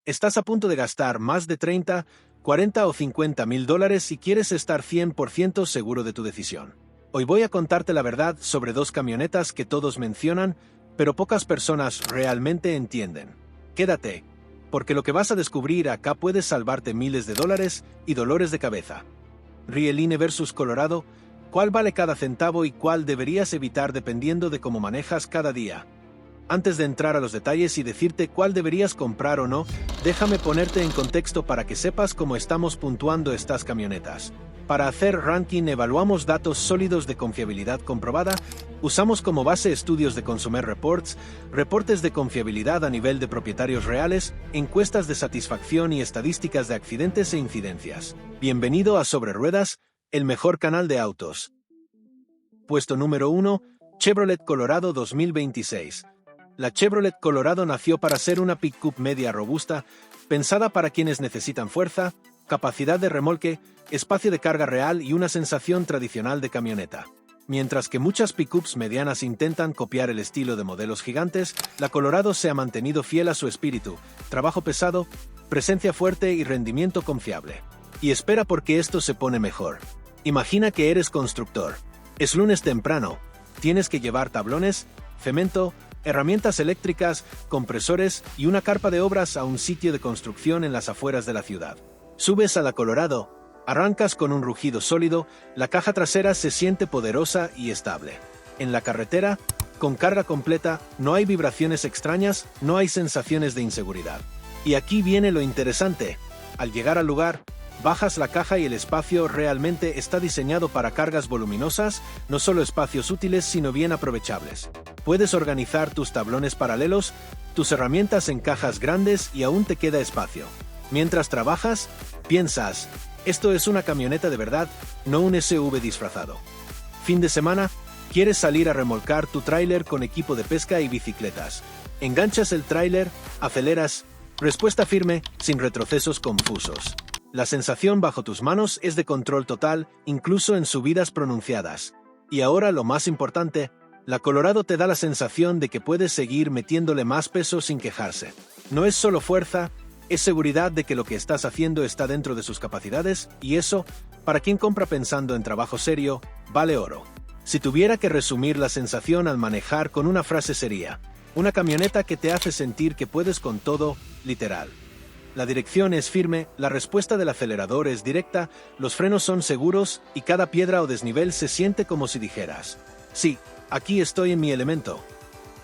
Estás a punto de gastar más de 30, 40 o 50 mil dólares y quieres estar 100% seguro de tu decisión. Hoy voy a contarte la verdad sobre dos camionetas que todos mencionan, pero pocas personas realmente entienden. Quédate, porque lo que vas a descubrir acá puede salvarte miles de dólares y dolores de cabeza. Rieline versus Colorado, ¿cuál vale cada centavo y cuál deberías evitar dependiendo de cómo manejas cada día? Antes de entrar a los detalles y decirte cuál deberías comprar o no, déjame ponerte en contexto para que sepas cómo estamos puntuando estas camionetas. Para hacer ranking evaluamos datos sólidos de confiabilidad comprobada, usamos como base estudios de Consumer Reports, reportes de confiabilidad a nivel de propietarios reales, encuestas de satisfacción y estadísticas de accidentes e incidencias. Bienvenido a Sobre Ruedas, el mejor canal de autos. Puesto número 1, Chevrolet Colorado 2026. La Chevrolet Colorado nació para ser una pickup media robusta, pensada para quienes necesitan fuerza, capacidad de remolque, espacio de carga real y una sensación tradicional de camioneta. Mientras que muchas pickups medianas intentan copiar el estilo de modelos gigantes, la Colorado se ha mantenido fiel a su espíritu, trabajo pesado, presencia fuerte y rendimiento confiable. Y espera porque esto se pone mejor. Imagina que eres constructor. Es lunes temprano, tienes que llevar tablones, cemento, herramientas eléctricas, compresores y una carpa de obras a un sitio de construcción en las afueras de la ciudad. Subes a la Colorado, arrancas con un rugido sólido, la caja trasera se siente poderosa y estable. En la carretera, con carga completa, no hay vibraciones extrañas, no hay sensaciones de inseguridad. Y aquí viene lo interesante. Al llegar al lugar, bajas la caja y el espacio realmente está diseñado para cargas voluminosas, no solo espacios útiles sino bien aprovechables. Puedes organizar tus tablones paralelos, tus herramientas en cajas grandes y aún te queda espacio. Mientras trabajas, piensas, esto es una camioneta de verdad, no un SUV disfrazado. Fin de semana, quieres salir a remolcar tu tráiler con equipo de pesca y bicicletas. Enganchas el tráiler, aceleras, respuesta firme, sin retrocesos confusos. La sensación bajo tus manos es de control total, incluso en subidas pronunciadas. Y ahora lo más importante, la Colorado te da la sensación de que puedes seguir metiéndole más peso sin quejarse. No es solo fuerza, es seguridad de que lo que estás haciendo está dentro de sus capacidades, y eso, para quien compra pensando en trabajo serio, vale oro. Si tuviera que resumir la sensación al manejar con una frase sería, una camioneta que te hace sentir que puedes con todo, literal. La dirección es firme, la respuesta del acelerador es directa, los frenos son seguros y cada piedra o desnivel se siente como si dijeras, sí, aquí estoy en mi elemento.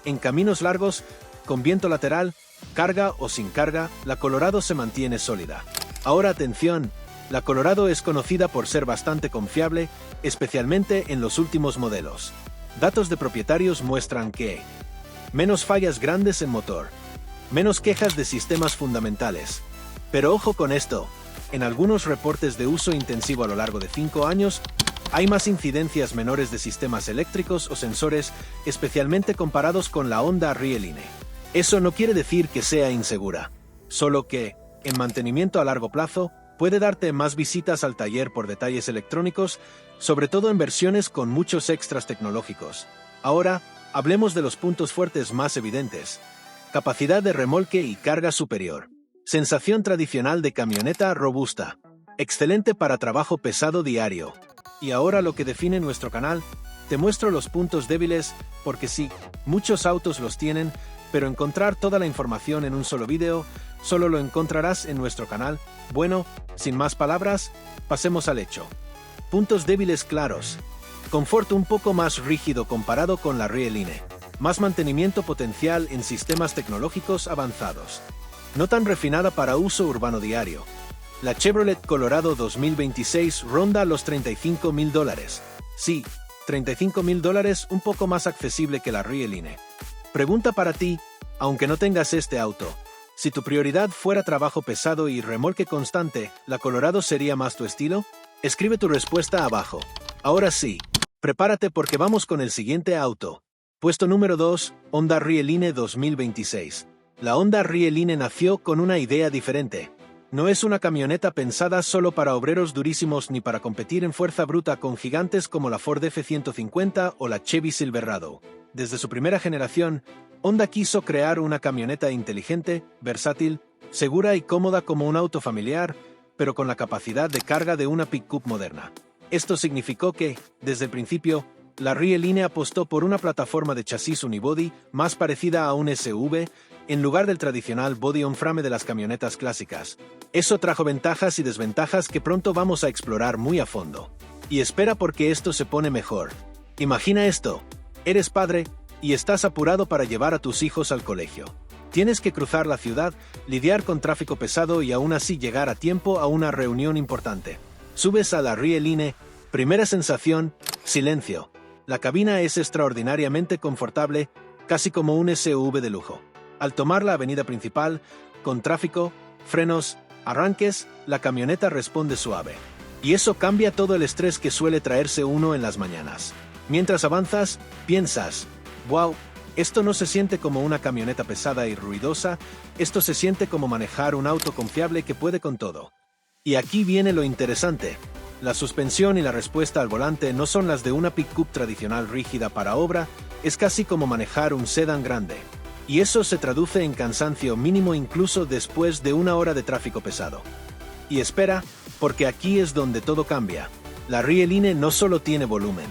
En caminos largos, con viento lateral, carga o sin carga, la Colorado se mantiene sólida. Ahora atención, la Colorado es conocida por ser bastante confiable, especialmente en los últimos modelos. Datos de propietarios muestran que menos fallas grandes en motor, menos quejas de sistemas fundamentales. Pero ojo con esto, en algunos reportes de uso intensivo a lo largo de 5 años, hay más incidencias menores de sistemas eléctricos o sensores, especialmente comparados con la Honda Rieline. Eso no quiere decir que sea insegura, solo que, en mantenimiento a largo plazo, puede darte más visitas al taller por detalles electrónicos, sobre todo en versiones con muchos extras tecnológicos. Ahora, hablemos de los puntos fuertes más evidentes. Capacidad de remolque y carga superior. Sensación tradicional de camioneta robusta. Excelente para trabajo pesado diario. Y ahora lo que define nuestro canal, te muestro los puntos débiles, porque sí, muchos autos los tienen, pero encontrar toda la información en un solo vídeo, solo lo encontrarás en nuestro canal. Bueno, sin más palabras, pasemos al hecho. Puntos débiles claros. Confort un poco más rígido comparado con la Rieline. Más mantenimiento potencial en sistemas tecnológicos avanzados. No tan refinada para uso urbano diario. La Chevrolet Colorado 2026 ronda los $35,000. Sí, $35,000, un poco más accesible que la Rieline. Pregunta para ti, aunque no tengas este auto, si tu prioridad fuera trabajo pesado y remolque constante, ¿la Colorado sería más tu estilo? Escribe tu respuesta abajo. Ahora sí, prepárate porque vamos con el siguiente auto. Puesto número 2, Honda Rieline 2026. La Honda Rieline nació con una idea diferente. No es una camioneta pensada solo para obreros durísimos ni para competir en fuerza bruta con gigantes como la Ford F-150 o la Chevy Silverado. Desde su primera generación, Honda quiso crear una camioneta inteligente, versátil, segura y cómoda como un auto familiar, pero con la capacidad de carga de una pick-up moderna. Esto significó que, desde el principio, la RIE Line apostó por una plataforma de chasis unibody más parecida a un SUV, en lugar del tradicional body-on-frame de las camionetas clásicas. Eso trajo ventajas y desventajas que pronto vamos a explorar muy a fondo. Y espera porque esto se pone mejor. Imagina esto. Eres padre y estás apurado para llevar a tus hijos al colegio. Tienes que cruzar la ciudad, lidiar con tráfico pesado y aún así llegar a tiempo a una reunión importante. Subes a la RIE Line, primera sensación, silencio. La cabina es extraordinariamente confortable, casi como un SUV de lujo. Al tomar la avenida principal, con tráfico, frenos, arranques, la camioneta responde suave. Y eso cambia todo el estrés que suele traerse uno en las mañanas. Mientras avanzas, piensas, wow, esto no se siente como una camioneta pesada y ruidosa, esto se siente como manejar un auto confiable que puede con todo. Y aquí viene lo interesante. La suspensión y la respuesta al volante no son las de una pick-up tradicional rígida para obra, es casi como manejar un sedán grande. Y eso se traduce en cansancio mínimo incluso después de una hora de tráfico pesado. Y espera, porque aquí es donde todo cambia. La RIE Line no solo tiene volumen.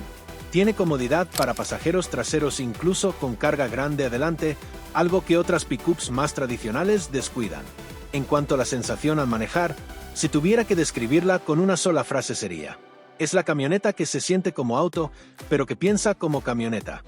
Tiene comodidad para pasajeros traseros incluso con carga grande adelante, algo que otras pick-ups más tradicionales descuidan. En cuanto a la sensación al manejar, si tuviera que describirla con una sola frase sería: es la camioneta que se siente como auto, pero que piensa como camioneta.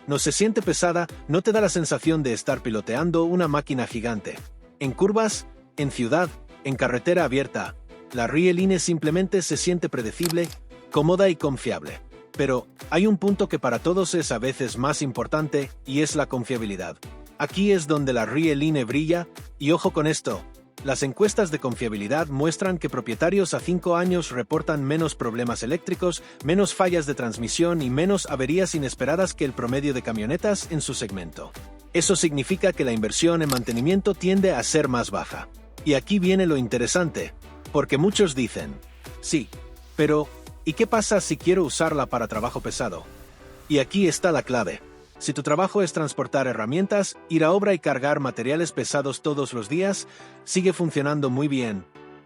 No se siente pesada, no te da la sensación de estar piloteando una máquina gigante. En curvas, en ciudad, en carretera abierta, la RIE Line simplemente se siente predecible, cómoda y confiable. Pero hay un punto que para todos es a veces más importante, y es la confiabilidad. Aquí es donde la RIE Line brilla, y ojo con esto. Las encuestas de confiabilidad muestran que propietarios a 5 años reportan menos problemas eléctricos, menos fallas de transmisión y menos averías inesperadas que el promedio de camionetas en su segmento. Eso significa que la inversión en mantenimiento tiende a ser más baja. Y aquí viene lo interesante, porque muchos dicen, sí, pero ¿y qué pasa si quiero usarla para trabajo pesado? Y aquí está la clave. Si tu trabajo es transportar herramientas, ir a obra y cargar materiales pesados todos los días, sigue funcionando muy bien.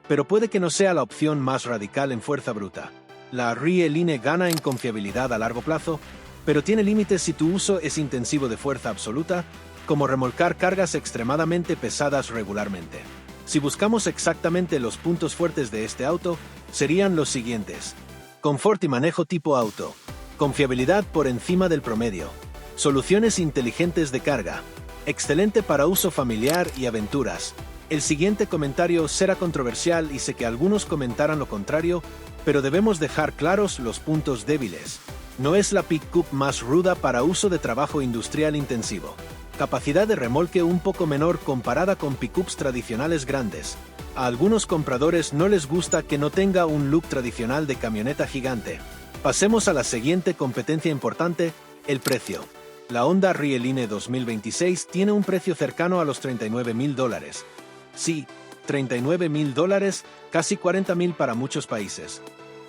Pero puede que no sea la opción más radical en fuerza bruta. La RIE Line gana en confiabilidad a largo plazo, pero tiene límites si tu uso es intensivo de fuerza absoluta, como remolcar cargas extremadamente pesadas regularmente. Si buscamos exactamente los puntos fuertes de este auto, serían los siguientes: confort y manejo tipo auto, confiabilidad por encima del promedio, soluciones inteligentes de carga, excelente para uso familiar y aventuras. El siguiente comentario será controversial y sé que algunos comentarán lo contrario, pero debemos dejar claros los puntos débiles. No es la pick-up más ruda para uso de trabajo industrial intensivo. Capacidad de remolque un poco menor comparada con pick-ups tradicionales grandes. A algunos compradores no les gusta que no tenga un look tradicional de camioneta gigante. Pasemos a la siguiente competencia importante, el precio. La Honda RIE Line 2026 tiene un precio cercano a los $39.000. Sí, $39.000, casi $40.000 para muchos países.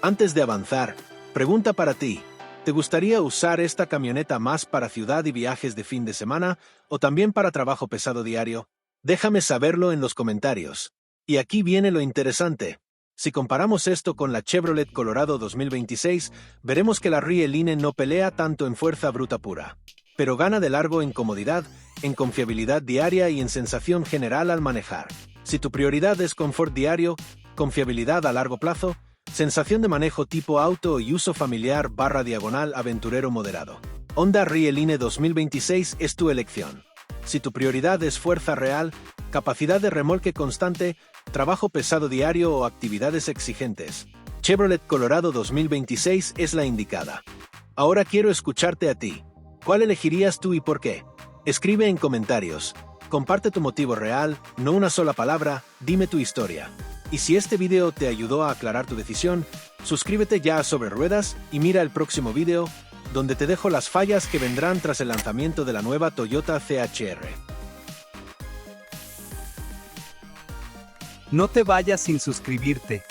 Antes de avanzar, pregunta para ti. ¿Te gustaría usar esta camioneta más para ciudad y viajes de fin de semana, o también para trabajo pesado diario? Déjame saberlo en los comentarios. Y aquí viene lo interesante. Si comparamos esto con la Chevrolet Colorado 2026, veremos que la RIE Line no pelea tanto en fuerza bruta pura, pero gana de largo en comodidad, en confiabilidad diaria y en sensación general al manejar. Si tu prioridad es confort diario, confiabilidad a largo plazo, sensación de manejo tipo auto y uso familiar /diagonal aventurero moderado, Honda RIE Line 2026 es tu elección. Si tu prioridad es fuerza real, capacidad de remolque constante, trabajo pesado diario o actividades exigentes, Chevrolet Colorado 2026 es la indicada. Ahora quiero escucharte a ti. ¿Cuál elegirías tú y por qué? Escribe en comentarios. Comparte tu motivo real, no una sola palabra, dime tu historia. Y si este video te ayudó a aclarar tu decisión, suscríbete ya a Sobre Ruedas y mira el próximo video, donde te dejo las fallas que vendrán tras el lanzamiento de la nueva Toyota CHR. No te vayas sin suscribirte.